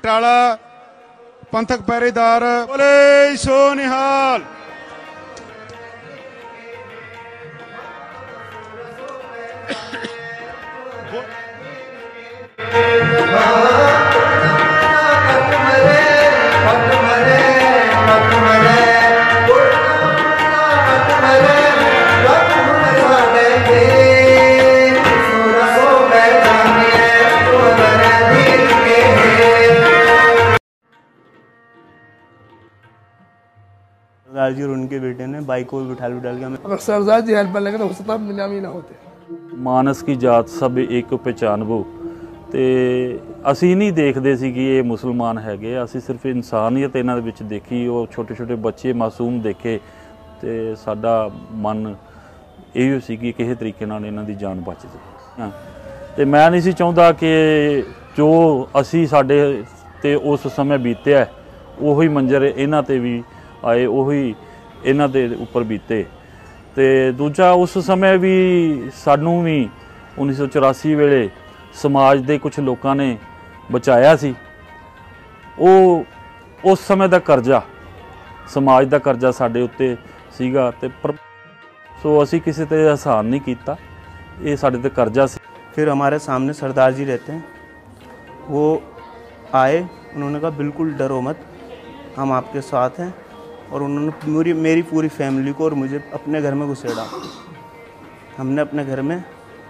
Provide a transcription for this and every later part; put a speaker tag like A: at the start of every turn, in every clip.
A: बटाला पंथक पहरेदार बोले सो निहाल।
B: सरदार जी और उनके बेटे ने बाइक को बिठाल के हमें,
C: अगर सरदार जी हेल्प लगे तो हो सकता नीलामी ना होते।
D: मानस की जात सब एक पहचानबो ਤੇ ਅਸੀਂ ਨਹੀਂ ਦੇਖਦੇ ਸੀ ਕਿ ਇਹ ਮੁਸਲਮਾਨ ਹੈਗੇ, ਅਸੀਂ ਸਿਰਫ ਇਨਸਾਨੀਅਤ ਇਹਨਾਂ ਦੇ ਵਿੱਚ ਦੇਖੀ। ਉਹ ਛੋਟੇ ਛੋਟੇ ਬੱਚੇ ਮਾਸੂਮ ਦੇਖੇ ਤੇ ਸਾਡਾ ਮਨ ਇਹੋ ਸੀ ਕਿ ਕਿਸੇ ਤਰੀਕੇ ਨਾਲ ਇਹਨਾਂ ਦੀ ਜਾਨ ਬਚ ਜਾਏ। ਤੇ ਮੈਂ ਨਹੀਂ ਸੀ ਚਾਹੁੰਦਾ ਕਿ ਜੋ ਅਸੀਂ ਸਾਡੇ ਤੇ ਉਸ ਸਮੇਂ ਬੀਤਿਆ ਉਹੀ ਮੰਜ਼ਰ ਇਹਨਾਂ ਤੇ ਵੀ ਆਏ, ਉਹੀ ਇਹਨਾਂ ਦੇ ਉੱਪਰ ਬੀਤੇ। ਤੇ ਦੂਜਾ ਉਸ ਸਮੇਂ ਵੀ ਸਾਨੂੰ ਵੀ 1984 ਵੇਲੇ समाज के कुछ लोगों ने बचाया सी। उस समय का कर्जा, समाज का कर्जा साढ़े उत्ते सीगा ते पर सो असी किसी ते एहसान नहीं किया, ये साढ़े ते कर्जा सी।
B: फिर हमारे सामने सरदार जी रहते हैं, वो आए, उन्होंने कहा बिल्कुल डरो मत, हम आपके साथ हैं। और उन्होंने मेरी पूरी फैमिली को और मुझे अपने घर में घुसेड़ा। हमने अपने घर में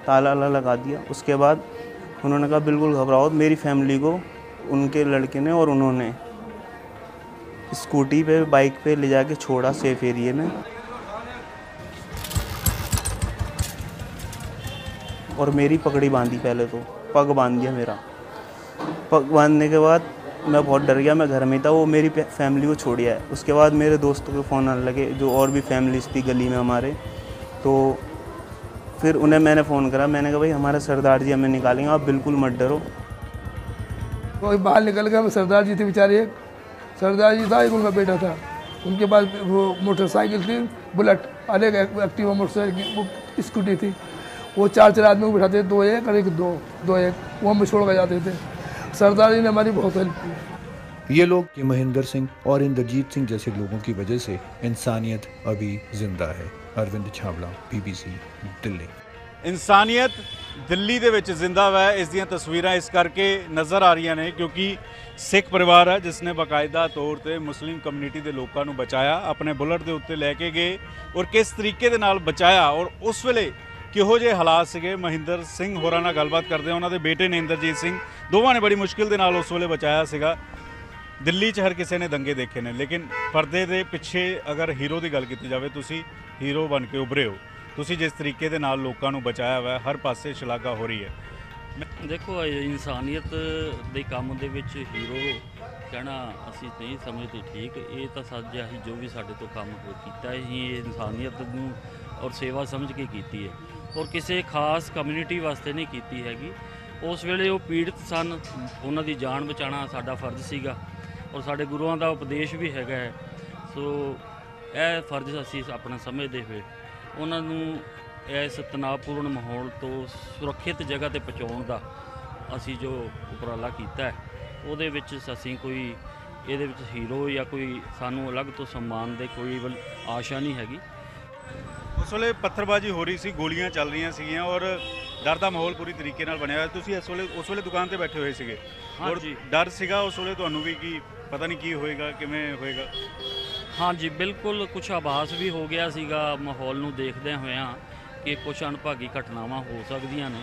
B: ताला लगा दिया। उसके बाद उन्होंने कहा बिल्कुल घबराओ, मेरी फैमिली को उनके लड़के ने और उन्होंने स्कूटी पे बाइक पे ले जाके छोड़ा सेफ एरिए में। और मेरी पगड़ी बांधी, पहले तो पग बांध दिया मेरा। पग बांधने के बाद मैं बहुत डर गया, मैं घर में था, वो मेरी फैमिली को छोड़ गया है। उसके बाद मेरे दोस्तों के फ़ोन आने लगे, जो और भी फैमिलीज थी गली में हमारे। तो फिर उन्हें मैंने फ़ोन करा, मैंने कहा भाई हमारे सरदार जी हमें निकालेंगे, आप बिल्कुल मत डरो।
C: वो बाहर निकल गया। सरदार जी थे बेचारे, एक सरदार जी था, एक उनका बेटा था। उनके पास वो मोटरसाइकिल थी बुलेट, और एक एक्टिवा मोटरसाइकिल वो स्कूटी थी। वो 4 आदमी को बिठाते थे, 2 एक और एक 2 एक, वो हम छोड़ कर जाते थे। सरदार जी ने हमारी बहुत हेल्प की।
E: ये लोग कि महेंद्र सिंह और इंद्रजीत सिंह जैसे लोगों की वजह से इंसानियत अभी जिंदा है। अरविंद छावला, BBC दिल्ली।
F: इंसानियत दिल्ली ਦੇ ਵਿੱਚ ਜ਼ਿੰਦਾ ਵਾ। ਇਸ ਦੀਆਂ ਤਸਵੀਰਾਂ ਇਸ ਕਰਕੇ ਨਜ਼ਰ ਆ ਰਹੀਆਂ ਨੇ ਕਿਉਂਕਿ ਸਿੱਖ ਪਰਿਵਾਰ ਹੈ ਜਿਸ ਨੇ ਬਾਕਾਇਦਾ ਤੌਰ ਤੇ ਮੁਸਲਿਮ ਕਮਿਊਨਿਟੀ ਦੇ ਲੋਕਾਂ ਨੂੰ ਬਚਾਇਆ, ਆਪਣੇ ਬੁਲਟ ਦੇ ਉੱਤੇ ਲੈ ਕੇ ਗਏ ਔਰ ਕਿਸ ਤਰੀਕੇ ਦੇ ਨਾਲ ਬਚਾਇਆ ਔਰ ਉਸ ਵੇਲੇ ਕਿਹੋ ਜਿਹੇ ਹਾਲਾਤ ਸੀਗੇ। ਮਹਿੰਦਰ ਸਿੰਘ ਹੋਰਾਂ ਨਾਲ ਗੱਲਬਾਤ ਕਰਦੇ ਹਾਂ, ਉਹਨਾਂ ਦੇ ਬੇਟੇ ਨੇ ਇੰਦਰਜੀਤ ਸਿੰਘ, ਦੋਵਾਂ ਨੇ ਬੜੀ ਮੁਸ਼ਕਿਲ ਦੇ ਨਾਲ ਉਸ ਵੇਲੇ ਬਚਾਇਆ ਸੀਗਾ। ਦਿੱਲੀ 'ਚ ਹਰ ਕਿਸੇ ਨੇ ਦੰਗੇ ਦੇਖੇ ਨੇ, ਲੇਕਿਨ ਪਰਦੇ ਦੇ ਪਿੱਛੇ ਅਗਰ ਹੀਰੋ ਦੀ ਗੱਲ ਕੀਤੀ ਜਾਵੇ, ਤੁਸੀਂ ਹੀਰੋ ਬਣ ਕੇ ਉੱਭਰੇ ਹੋ। ਤੁਸੀਂ ਜਿਸ ਤਰੀਕੇ ਦੇ ਨਾਲ ਲੋਕਾਂ ਨੂੰ ਬਚਾਇਆ ਹੋਇਆ, ਹਰ ਪਾਸੇ ਸ਼ਲਾਘਾ ਹੋ ਰਹੀ ਹੈ।
D: ਦੇਖੋ ਇਨਸਾਨੀਅਤ ਦੇ ਕੰਮ ਦੇ ਵਿੱਚ ਹੀਰੋ ਕਹਿਣਾ ਅਸੀਂ ਨਹੀਂ ਸਮਝਦੇ ਠੀਕ। ਇਹ ਤਾਂ ਸਾਡਾ ਹੀ ਜੋ ਵੀ ਸਾਡੇ ਤੋਂ ਕੰਮ ਕੀਤਾ ਹੀ ਇਨਸਾਨੀਅਤ ਨੂੰ ਔਰ ਸੇਵਾ ਸਮਝ ਕੇ ਕੀਤੀ ਹੈ ਔਰ ਕਿਸੇ ਖਾਸ ਕਮਿਊਨਿਟੀ ਵਾਸਤੇ ਨਹੀਂ ਕੀਤੀ ਹੈਗੀ। ਉਸ ਵੇਲੇ ਉਹ ਪੀੜਤ ਸਨ, ਉਹਨਾਂ ਦੀ ਜਾਨ ਬਚਾਉਣਾ ਸਾਡਾ ਫਰਜ਼ ਸੀਗਾ ਔਰ ਸਾਡੇ ਗੁਰੂਆਂ ਦਾ ਉਪਦੇਸ਼ ਵੀ ਹੈਗਾ ਹੈ। ਸੋ ਇਹ ਫਰਜ਼ ਅਸੀਂ ਆਪਣਾ ਸਮਝਦੇ ਹੋਏ ਉਹਨਾਂ ਨੂੰ ਇਸ ਤਣਾਅਪੂਰਨ ਮਾਹੌਲ ਤੋਂ ਸੁਰੱਖਿਅਤ ਜਗ੍ਹਾ 'ਤੇ ਪਹੁੰਚਾਉਣ ਦਾ ਅਸੀਂ ਜੋ ਉਪਰਾਲਾ ਕੀਤਾ ਹੈ, ਉਹਦੇ ਵਿੱਚ ਅਸੀਂ ਕੋਈ ਇਹਦੇ ਵਿੱਚ ਹੀਰੋ ਜਾਂ ਕੋਈ ਸਾਨੂੰ ਅਲੱਗ ਤੋਂ ਸਨਮਾਨ ਦੇ ਕੋਈ ਆਸ਼ਾ ਨਹੀਂ ਹੈਗੀ।
F: ਉਸ ਵੇਲੇ ਪੱਥਰਬਾਜੀ ਹੋ ਰਹੀ ਸੀ, ਗੋਲੀਆਂ ਚੱਲ ਰਹੀਆਂ ਸੀਗੀਆਂ ਔਰ ਡਰ ਦਾ ਮਾਹੌਲ ਪੂਰੀ ਤਰੀਕੇ ਨਾਲ ਬਣਿਆ ਹੋਇਆ। ਤੁਸੀਂ ਉਸ ਵੇਲੇ ਦੁਕਾਨ ਤੇ ਬੈਠੇ ਹੋਏ ਸੀਗੇ ਔਰ ਡਰ ਸੀਗਾ ਉਸ ਵੇਲੇ ਤੁਹਾਨੂੰ ਵੀ ਕਿ ਪਤਾ ਨਹੀਂ ਕੀ ਹੋਏਗਾ, ਕਿਵੇਂ ਹੋਏਗਾ?
D: ਹਾਂਜੀ ਬਿਲਕੁਲ, ਕੁਛ ਆਭਾਸ ਵੀ ਹੋ ਗਿਆ ਸੀਗਾ ਮਾਹੌਲ ਨੂੰ ਦੇਖਦਿਆਂ ਹੋਇਆਂ ਕਿ ਕੁਛ ਅਣਭਾਗੀ ਘਟਨਾਵਾਂ ਹੋ ਸਕਦੀਆਂ ਨੇ।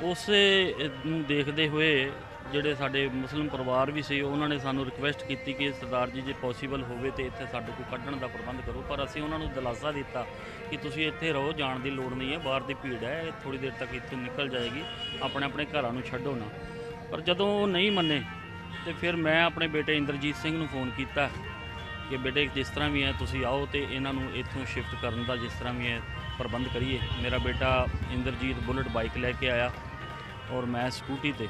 D: ਉਸੇ ਨੂੰ ਦੇਖਦੇ ਹੋਏ ਜਿਹੜੇ ਸਾਡੇ ਮੁਸਲਿਮ ਪਰਿਵਾਰ ਵੀ ਸੀ, ਉਹਨਾਂ ਨੇ ਸਾਨੂੰ ਰਿਕੁਐਸਟ ਕੀਤੀ ਕਿ ਸਰਦਾਰ ਜੀ ਜੇ ਪੋਸੀਬਲ ਹੋਵੇ ਤਾਂ ਇੱਥੇ ਸਾਡੇ ਕੋਲ ਕੱਢਣ ਦਾ ਪ੍ਰਬੰਧ ਕਰੋ। ਪਰ ਅਸੀਂ ਉਹਨਾਂ ਨੂੰ ਦਿਲਾਸਾ ਦਿੱਤਾ ਕਿ ਤੁਸੀਂ ਇੱਥੇ ਰਹੋ, ਜਾਣ ਦੀ ਲੋੜ ਨਹੀਂ ਹੈ, ਬਾਹਰ ਦੀ ਭੀੜ ਹੈ, ਥੋੜ੍ਹੀ ਦੇਰ ਤੱਕ ਇੱਥੋਂ ਨਿਕਲ ਜਾਏਗੀ, ਆਪਣੇ ਆਪਣੇ ਘਰਾਂ ਨੂੰ ਛੱਡੋ ਨਾ। ਪਰ ਜਦੋਂ ਉਹ ਨਹੀਂ ਮੰਨੇ ਤੇ ਫਿਰ ਮੈਂ ਆਪਣੇ ਬੇਟੇ ਇੰਦਰਜੀਤ ਸਿੰਘ ਨੂੰ ਫੋਨ ਕੀਤਾ ਕਿ ਬੇਟੇ ਜਿਸ ਤਰ੍ਹਾਂ ਵੀ ਹੈ ਤੁਸੀਂ ਆਓ ਤੇ ਇਹਨਾਂ ਨੂੰ ਇੱਥੋਂ ਸ਼ਿਫਟ ਕਰਨ ਦਾ ਜਿਸ ਤਰ੍ਹਾਂ ਵੀ ਹੈ ਪ੍ਰਬੰਧ ਕਰੀਏ। ਮੇਰਾ ਬੇਟਾ ਇੰਦਰਜੀਤ ਬੁਲਟ ਬਾਈਕ ਲੈ ਕੇ ਆਇਆ ਔਰ ਮੈਂ ਸਕੂਟੀ ਤੇ।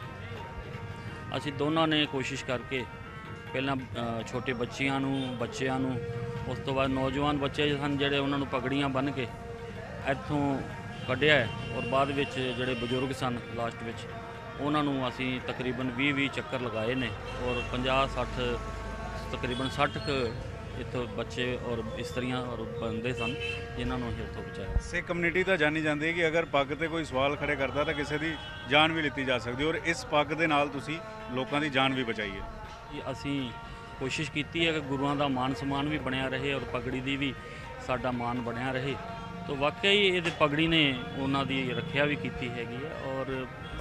D: ਅਸੀਂ ਦੋਨਾਂ ਨੇ ਕੋਸ਼ਿਸ਼ ਕਰਕੇ ਪਹਿਲਾਂ ਛੋਟੇ ਬੱਚਿਆਂ ਨੂੰ ਉਸ ਤੋਂ ਬਾਅਦ ਨੌਜਵਾਨ ਬੱਚੇ ਸਨ ਜਿਹੜੇ ਉਹਨਾਂ ਨੂੰ ਪਗੜੀਆਂ ਬੰਨ੍ਹ ਕੇ ਇੱਥੋਂ ਕੱਢਿਆ ਔਰ ਬਾਅਦ ਵਿੱਚ ਜਿਹੜੇ ਬਜ਼ੁਰਗ ਸਨ ਲਾਸਟ ਵਿੱਚ ਉਹਨਾਂ ਨੂੰ ਅਸੀਂ ਤਕਰੀਬਨ 20 ਚੱਕਰ ਲਗਾਏ ਨੇ ਔਰ 50-60 ਤਕਰੀਬਨ 60 ਕੁ ਇੱਥੋਂ ਬੱਚੇ ਔਰ ਇਸਤਰੀਆਂ ਔਰ ਬੰਦੇ ਸਨ ਜਿਨ੍ਹਾਂ ਨੂੰ ਅਸੀਂ ਉੱਥੋਂ ਬਚਾਇਆ।
F: ਸਿੱਖ ਕਮਿਊਨਿਟੀ ਤਾਂ ਜਾਣੀ ਜਾਂਦੀ ਹੈ ਕਿ ਅਗਰ ਪੱਗ ਤੇ ਕੋਈ ਸਵਾਲ ਖੜੇ ਕਰਦਾ ਤਾਂ ਕਿਸੇ ਦੀ ਜਾਨ ਵੀ ਲਿੱਤੀ ਜਾ ਸਕਦੀ ਔਰ ਇਸ ਪੱਗ ਦੇ ਨਾਲ ਤੁਸੀਂ ਲੋਕਾਂ ਦੀ ਜਾਨ ਵੀ ਬਚਾਈ ਹੈ।
D: ਅਸੀਂ ਕੋਸ਼ਿਸ਼ ਕੀਤੀ ਹੈ ਕਿ ਗੁਰੂਆਂ ਦਾ ਮਾਨ ਸਨਮਾਨ ਵੀ ਬਣਿਆ ਰਹੇ ਔਰ ਪਗੜੀ ਦੀ ਵੀ ਸਾਡਾ ਮਾਨ ਬਣਿਆ ਰਹੇ। ਤਾਂ ਵਾਕਈ ਇਹਦੇ ਪਗੜੀ ਨੇ ਉਹਨਾਂ ਦੀ ਰੱਖਿਆ ਵੀ ਕੀਤੀ ਹੈਗੀ ਹੈ। ਔਰ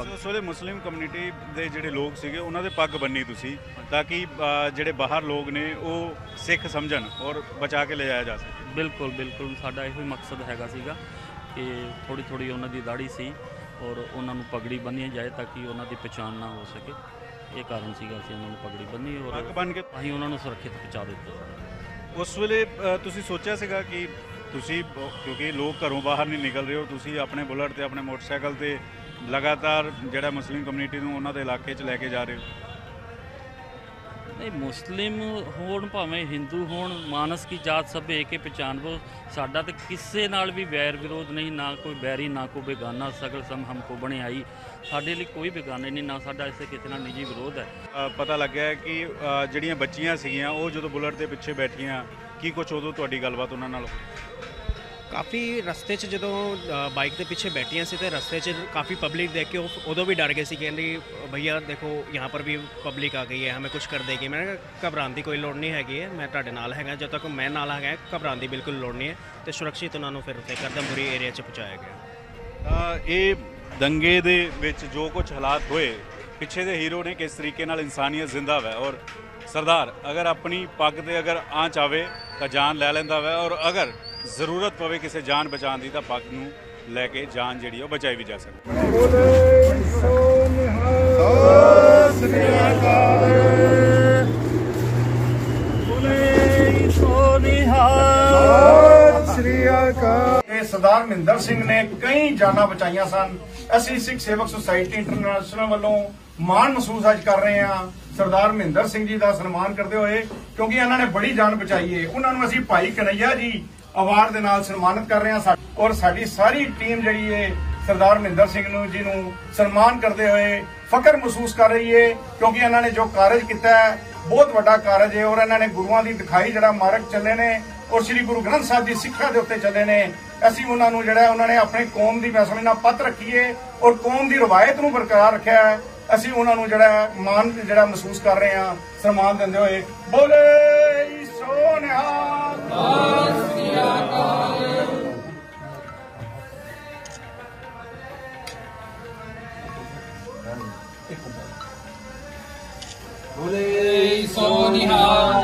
F: ਉਸ ਵੇਲੇ ਮੁਸਲਿਮ ਕਮਿਊਨਿਟੀ ਦੇ ਜਿਹੜੇ ਲੋਕ ਸੀਗੇ ਉਹਨਾਂ ਦੇ ਪੱਗ ਬੰਨੀ ਤੁਸੀਂ ਤਾਂ ਕਿ ਜਿਹੜੇ ਬਾਹਰ ਲੋਕ ਨੇ ਉਹ ਸਿੱਖ ਸਮਝਣ ਔਰ ਬਚਾ ਕੇ ਲਿਜਾਇਆ ਜਾ ਸਕੇ।
D: ਬਿਲਕੁਲ ਬਿਲਕੁਲ ਸਾਡਾ ਇਹੋ ਹੀ ਮਕਸਦ ਹੈਗਾ ਸੀਗਾ ਕਿ ਥੋੜ੍ਹੀ ਉਹਨਾਂ ਦੀ ਦਾੜੀ ਸੀ ਔਰ ਉਹਨਾਂ ਨੂੰ ਪਗੜੀ ਬੰਨੀ ਜਾਏ ਤਾਂ ਕਿ ਉਹਨਾਂ ਦੀ ਪਛਾਣ ਨਾ ਹੋ ਸਕੇ। ਇਹ ਕਾਰਨ ਸੀਗਾ ਅਸੀਂ ਉਹਨਾਂ ਨੂੰ ਪਗੜੀ ਬੰਨੀ ਔਰ
F: ਪੱਗ ਬੰਨ ਕੇ
D: ਅਸੀਂ ਉਹਨਾਂ ਨੂੰ ਸੁਰੱਖਿਅਤ ਪਹੁੰਚਾ ਦਿੱਤਾ।
F: ਉਸ ਵੇਲੇ ਤੁਸੀਂ ਸੋਚਿਆ ਸੀਗਾ ਕਿ ਤੁਸੀਂ ਕਿਉਂਕਿ ਲੋਕ ਘਰੋਂ ਬਾਹਰ ਨਹੀਂ ਨਿਕਲ ਰਹੇ ਹੋ, ਤੁਸੀਂ ਆਪਣੇ ਬੁਲਟ ਤੇ ਆਪਣੇ ਮੋਟਰਸਾਈਕਲ ਤੇ ਲਗਾਤਾਰ ਜਿਹੜਾ ਮੁਸਲਿਮ ਕਮਿਊਨਿਟੀ ਨੂੰ ਉਹਨਾਂ ਦੇ ਇਲਾਕੇ 'ਚ ਲੈ ਕੇ ਜਾ ਰਹੇ ਹੋ?
D: नहीं, मुस्लिम होण भावें हिंदू होण, मानस की जात सब एक ही पहचानबो। साडा तो किसी नाल भी वैर विरोध नहीं, ना कोई बैरी ना कोई बेगाना, सगल सम हमको बने आई। साडे लिए कोई बेगाने नहीं, ना साडा इसे कितना निजी विरोध है।
F: पता लग गया कि ਜਿਹੜੀਆਂ ਬੱਚੀਆਂ ਸੀਗੀਆਂ ਉਹ ਜਦੋਂ ਬੁਲਟ ਦੇ ਪਿੱਛੇ ਬੈਠੀਆਂ ਕੀ ਕੁਝ ਉਦੋਂ ਤੁਹਾਡੀ ਗੱਲਬਾਤ ਉਹਨਾਂ ਨਾਲ?
G: ਕਾਫੀ ਰਸਤੇ 'ਚ ਜਦੋਂ ਬਾਈਕ ਦੇ ਪਿੱਛੇ ਬੈਠੀਆਂ ਸੀ ਤੇ ਰਸਤੇ 'ਚ ਕਾਫੀ ਪਬਲਿਕ ਦੇਖ ਕੇ ਉਦੋਂ ਵੀ ਡਰ ਗਏ ਸੀ, ਕਹਿੰਦੇ ਭਈਆ ਦੇਖੋ यहाँ पर भी पब्लिक आ गई है, हमें कुछ कर देगी। मैं घबराने की कोई लोड़ नहीं हैगी है, मैं ਤੁਹਾਡੇ ਨਾਲ ਹੈਗਾ, जब तक मैं ਨਾਲ ਹੈਗਾ घबराने की बिल्कुल लोड़ नहीं है। तो सुरक्षित उन्होंने फिर करदमपुरी एरिया 'ਚ ਪਹੁੰਚਾਇਆ ਗਿਆ।
F: ਇਹ ਦੰਗੇ ਦੇ ਵਿੱਚ ਜੋ ਕੁਝ ਹਾਲਾਤ ਹੋਏ, ਪਿੱਛੇ ਦੇ ਹੀਰੋ ਨੇ ਕਿਸ ਤਰੀਕੇ ਨਾਲ ਇਨਸਾਨੀਅਤ ਜ਼ਿੰਦਾ ਹੈ। ਔਰ ਸਰਦਾਰ ਅਗਰ ਆਪਣੀ ਪੱਗ ਤੇ ਅਗਰ ਆਂਚ ਆਵੇ ਤਾਂ ਜਾਨ ਲੈ ਲੈਂਦਾ ਹੈ, ਔਰ ਅਗਰ ਜ਼ਰੂਰਤ ਪਵੇ ਕਿਸੇ ਜਾਨ ਬਚਾਉਣ ਦੀ ਤਾਂ ਪੱਗ ਨੂੰ ਲੈ ਕੇ ਜਾਨ ਜਿਹੜੀ ਉਹ ਬਚਾਈ ਵੀ ਜਾ ਸਕਦੀ।
A: ਸਰਦਾਰ ਮਹਿੰਦਰ ਸਿੰਘ ਨੇ ਕਈ ਜਾਨਾਂ ਬਚਾਈਆਂ ਸਨ। ਅਸੀਂ ਸਿੱਖ ਸੇਵਕ ਸੁਸਾਇਟੀ ਇੰਟਰਨੈਸ਼ਨਲ ਵੱਲੋਂ ਮਾਣ ਮਹਿਸੂਸ ਅੱਜ ਕਰ ਰਹੇ ਹਾਂ ਸਰਦਾਰ ਮਹਿੰਦਰ ਸਿੰਘ ਜੀ ਦਾ ਸਨਮਾਨ ਕਰਦੇ ਹੋਏ, ਕਿਉਂਕਿ ਇਹਨਾਂ ਨੇ ਬੜੀ ਜਾਨ ਬਚਾਈ ਹੈ। ਉਹਨਾਂ ਨੂੰ ਅਸੀਂ ਭਾਈ ਕਨਈਆ ਜੀ ਅਵਾਰਡ ਦੇ ਨਾਲ ਸਨਮਾਨਿਤ ਕਰ ਰਹੇ ਹਾਂ। ਔਰ ਸਾਡੀ ਸਾਰੀ ਟੀਮ ਜਿਹੜੀ ਹੈ ਸਰਦਾਰ ਮਹਿੰਦਰ ਸਿੰਘ ਨੂੰ ਜੀ ਨੂੰ ਸਨਮਾਨ ਕਰਦੇ ਹੋਏ ਫਖਰ ਮਹਿਸੂਸ ਕਰ ਰਹੀ ਹੈ, ਕਿਉਂਕਿ ਇਹਨਾਂ ਨੇ ਜੋ ਕਾਰਜ ਕੀਤਾ ਹੈ ਬਹੁਤ ਵੱਡਾ ਕਾਰਜ ਹੈ। ਔਰ ਇਹਨਾਂ ਨੇ ਗੁਰੂਆਂ ਦੀ ਦਿਖਾਈ ਜਿਹੜਾ ਮਾਰਗ ਚੱਲੇ ਨੇ ਔਰ ਸ੍ਰੀ ਗੁਰੂ ਗ੍ਰੰਥ ਸਾਹਿਬ ਦੀ ਸਿੱਖਿਆ ਦੇ ਉੱਤੇ ਚੱਲੇ ਨੇ। ਅਸੀਂ ਉਹਨਾਂ ਨੂੰ ਜਿਹੜਾ ਉਹਨਾਂ ਨੇ ਆਪਣੀ ਕੌਮ ਦੀ ਮੈਂ ਸਮਝਣਾ ਪੱਤ ਰੱਖੀ ਹੈ ਔਰ ਕੌਮ ਦੀ ਰਵਾਇਤ ਨੂੰ ਬਰਕਰਾਰ ਰੱਖਿਆ ਹੈ। ਅਸੀਂ ਉਹਨਾਂ ਨੂੰ ਜਿਹੜਾ ਮਾਣ ਜਿਹੜਾ ਮਹਿਸੂਸ ਕਰ ਰਹੇ ਹਾਂ ਸਨਮਾਨ ਦਿੰਦੇ ਹੋਏ। ਬੋਲੇ ਸੋ ਨਿਹਾਲ।
H: ਬੋਲੇ ਸੋ ਨਿਹਾਲ।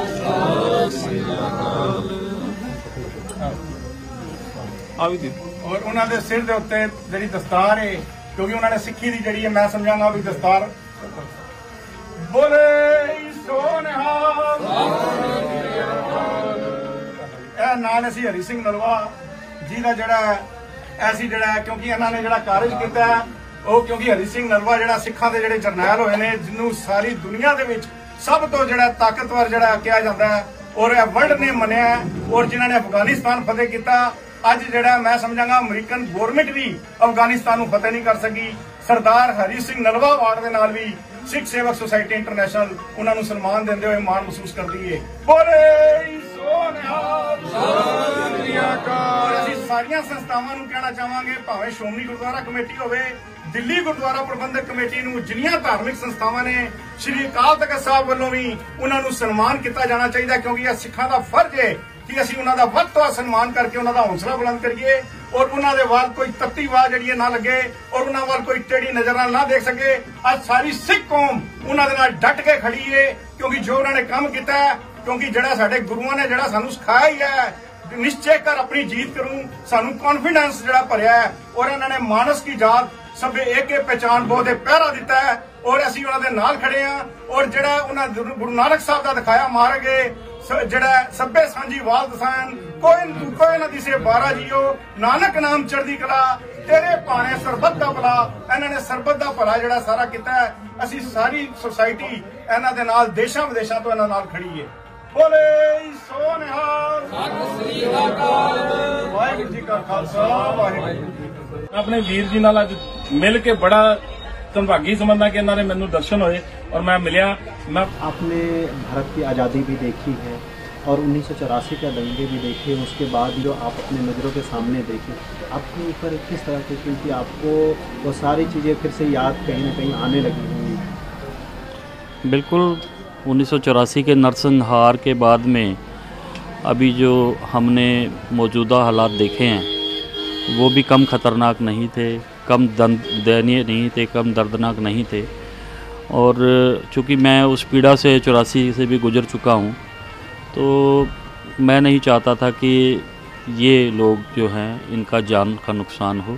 A: ਔਰ ਉਹਨਾਂ ਦੇ ਸਿਰ ਦੇ ਉੱਤੇ ਜਿਹੜੀ ਦਸਤਾਰ ਹੈ, ਕਿਉਂਕਿ ਉਹਨਾਂ ਨੇ ਸਿੱਖੀ ਦੀ ਜਿਹੜੀ ਹੈ ਮੈਂ ਸਮਝਾਂਗਾ ਵੀ ਦਸਤਾਰ। ਬੋਲੇ ਸੋ ਨਿਹਾਲ। ਇਹ ਨਾਲ ਅਸੀਂ ਹਰੀ ਸਿੰਘ ਨਲਵਾ ਜੀ ਦਾ ਜਿਹੜਾ ਐਸੀ ਜਿਹੜਾ ਕਿਉਂਕਿ ਇਹਨਾਂ ਨੇ ਜਿਹੜਾ ਕਾਰਜ ਕੀਤਾ ਉਹ, ਕਿਉਂਕਿ ਹਰੀ ਸਿੰਘ ਨਲਵਾ ਜਿਹੜਾ ਸਿੱਖਾਂ ਦੇ ਜਿਹੜੇ ਜਰਨੈਲ ਹੋਏ ਨੇ ਜਿਹਨੂੰ ਸਾਰੀ ਦੁਨੀਆ ਦੇ ਵਿੱਚ ਸਭ ਤੋਂ ਜਿਹੜਾ ਤਾਕਤਵਰ ਜਿਹੜਾ ਕਿਹਾ ਜਾਂਦਾ ਹੈ ਔਰ ਇਹ ਵਰਲਡ ਨੇ ਮੰਨਿਆ ਔਰ ਜਿਨ੍ਹਾਂ ਨੇ ਅਫਗਾਨਿਸਤਾਨ ਫਤਿਹ ਕੀਤਾ। ਅੱਜ ਜਿਹੜਾ ਮੈਂ ਸਮਝਾਂਗਾ ਅਮਰੀਕਨ ਗਵਰਨਮੈਂਟ ਵੀ ਅਫਗਾਨਿਸਤਾਨ ਨੂੰ ਫਤਿਹ ਨਹੀਂ ਕਰ ਸਕੀ। ਸਰਦਾਰ ਹਰੀ ਸਿੰਘ ਨਲਵਾ ਅਵਾਰਡ ਦੇ ਨਾਲ ਵੀ ਸਿੱਖ ਸੇਵਕ ਸੁਸਾਇਟੀ ਇੰਟਰਨੈਸ਼ਨਲ ਉਹਨਾਂ ਨੂੰ ਸਨਮਾਨ ਦਿੰਦੇ ਹੋਏ ਮਾਣ ਮਹਿਸੂਸ ਕਰਦੀ ਹੈ। ਬੋਲੇ ਸੋ ਨਿਹਾਲ। ਅਸੀਂ ਸਾਰੀਆਂ ਸੰਸਥਾਵਾਂ ਨੂੰ ਕਹਿਣਾ ਚਾਹਾਂਗੇ, ਭਾਵੇਂ ਸ਼੍ਰੋਮਣੀ ਗੁਰਦੁਆਰਾ ਕਮੇਟੀ ਹੋਵੇ, ਦਿੱਲੀ ਗੁਰਦੁਆਰਾ ਪ੍ਰਬੰਧਕ ਕਮੇਟੀ ਨੂੰ, ਜਿੰਨੀਆਂ ਧਾਰਮਿਕ ਸੰਸਥਾਵਾਂ ਨੇ, ਸ਼੍ਰੀ ਅਕਾਲ ਤਖਤ ਸਾਹਿਬ ਵੱਲੋਂ ਵੀ ਉਹਨਾਂ ਨੂੰ ਸਨਮਾਨ ਕੀਤਾ ਜਾਣਾ ਚਾਹੀਦਾ, ਕਿਉਂਕਿ ਇਹ ਸਿੱਖਾਂ ਦਾ ਫਰਜ਼ ਹੈ ਕਿ ਅਸੀਂ ਉਹਨਾਂ ਦਾ ਵੱਧ ਤੋਂ ਵੱਧ ਸਨਮਾਨ ਕਰਕੇ ਉਹਨਾਂ ਦਾ ਹੌਸਲਾ ਬੁਲੰਦ ਕਰੀਏ ਔਰ ਉਹਨਾਂ ਦੇ ਵੱਲ ਕੋਈ ਤੱਤੀ ਆਵਾਜ਼ ਜਿਹੜੀ ਨਾ ਲੱਗੇ ਔਰ ਉਹਨਾਂ ਵੱਲ ਕੋਈ ਟੇੜੀ ਨਜ਼ਰ ਨਾਲ ਨਾ ਦੇਖ ਸਕੇ। ਅੱਜ ਸਾਰੀ ਸਿੱਖ ਕੌਮ ਉਹਨਾਂ ਦੇ ਨਾਲ ਡਟ ਕੇ ਖੜੀ ਹੈ, ਕਿਉਂਕਿ ਜੋ ਉਹਨਾਂ ਨੇ ਕੰਮ ਕੀਤਾ ਹੈ, ਕਿਉਂਕਿ ਜਿਹੜਾ ਸਾਡੇ ਗੁਰੂਆਂ ਨੇ ਜਿਹੜਾ ਸਾਨੂੰ ਸਿਖਾਇਆ ਹੀ ਹੈ ਨਿਸ਼ਚੈ ਕਰ ਆਪਣੀ ਜੀਤ ਕਰੂੰ, ਸਾਨੂੰ ਕੌਨਫੀਡੈਂਸ ਜਿਹੜਾ ਭਰਿਆ ਹੈ ਔਰ ਇਹਨਾਂ ਨੇ ਮਾਨਸ ਕੀ ਜਾਤ ਸਭੇ ਏਕੇ ਪਹਿਚਾਨ ਬਹੁਤੇ ਪਹਿਰਾ ਦਿੱਤਾ ਹੈ ਔਰ ਅਸੀਂ ਉਹਨਾਂ ਦੇ ਨਾਲ ਖੜੇ ਹਾਂ। ਔਰ ਜਿਹੜਾ ਉਹਨਾਂ ਗੁਰੂ ਨਾਨਕ ਸਾਹਿਬ ਦਾ ਦਿਖਾਇਆ ਮਾਰਗ ਹੈ ਜਿਹੜਾ ਸਭੇ ਸਾਂਝੀ ਵਾਲ ਦਸਾਨ ਕੋਈ ਨਾ ਦਿਸੇ 12 ਜੀਓ, ਨਾਨਕ ਨਾਮ ਚੜ੍ਹਦੀ ਕਲਾ, ਤੇਰੇ ਭਾਣੇ ਸਰਬੱਤ ਦਾ ਭਲਾ। ਇਹਨਾਂ ਨੇ ਸਰਬੱਤ ਦਾ ਭਲਾ ਜਿਹੜਾ ਸਾਰਾ ਕੀਤਾ ਹੈ। ਅਸੀਂ ਸਾਰੀ ਸੁਸਾਇਟੀ ਇਹਨਾਂ ਦੇ ਨਾਲ ਦੇਸ਼ਾਂ ਵਿਦੇਸ਼ਾਂ ਤੋਂ ਇਹਨਾਂ ਨਾਲ ਖੜੀ ਹੈ। ਬੋਲੇ ਸੋ ਨਿਹਾਲ। ਸਤਿ ਸ੍ਰੀ ਅਕਾਲ। ਵਾਹਿਗੁਰੂ ਜੀ ਕਾ ਖਾਲਸਾ ਵਾਹਿਗੁਰੂ ਜੀ ਕੀ ਫਤਿਹ।
I: ਆਪਣੇ ਵੀਰ ਜੀ ਨਾਲ ਅੱਜ ਮਿਲ ਕੇ ਬੜਾ संभागी समझना कि इन्होंने मैनू दर्शन होए और मैं मिलिया। मैं
J: आपने भारत की आज़ादी भी देखी है और 1984 के दंगे भी देखे, उसके बाद जो आप अपने नज़रों के सामने देखे, आपके ऊपर किस तरह की, क्योंकि आपको वो सारी चीज़ें फिर से याद कहीं ना कहीं आने लगी होंगी।
D: बिल्कुल 1984 के नरसंहार के बाद में अभी जो हमने मौजूदा हालात देखे हैं वो भी कम ख़तरनाक नहीं थे, कम दयनीय नहीं थे, कम दर्दनाक नहीं थे। और चूँकि मैं उस पीड़ा से 84 से भी गुज़र चुका हूँ, तो मैं नहीं चाहता था कि ये लोग जो हैं इनका जान का नुकसान हो।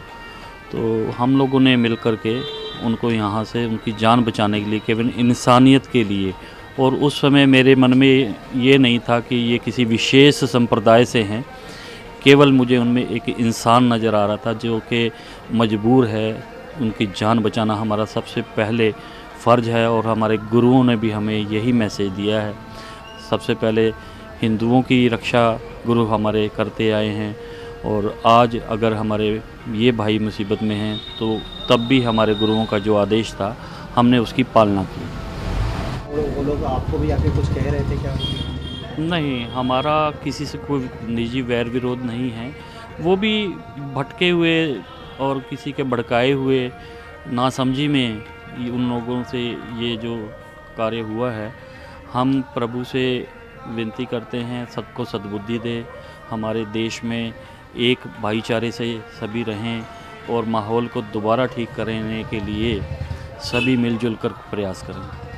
D: तो हम लोगों ने मिल कर के उनको यहाँ से उनकी जान बचाने के लिए, केवल इंसानियत के लिए, और उस समय मेरे मन में ये नहीं था कि ये किसी विशेष संप्रदाय से हैं, केवल मुझे उनमें एक इंसान नज़र आ रहा था जो कि मजबूर है। उनकी जान बचाना हमारा सबसे पहले फ़र्ज़ है और हमारे गुरुओं ने भी हमें यही मैसेज दिया है। सबसे पहले हिंदुओं की रक्षा गुरु हमारे करते आए हैं, और आज अगर हमारे ये भाई मुसीबत में हैं तो तब भी हमारे गुरुओं का जो आदेश था हमने उसकी पालना की।
J: वो लोग आपको भी आके कुछ कह रहे थे क्या?
D: नहीं, हमारा किसी से कोई निजी वैर विरोध नहीं है। वो भी भटके हुए और किसी के भड़काए हुए नासमझी में उन लोगों से ये जो कार्य हुआ है, हम प्रभु से विनती करते हैं सबको सद्बुद्धि दे, हमारे देश में एक भाईचारे से सभी रहें और माहौल को दोबारा ठीक करने के लिए सभी मिलजुल कर प्रयास करें।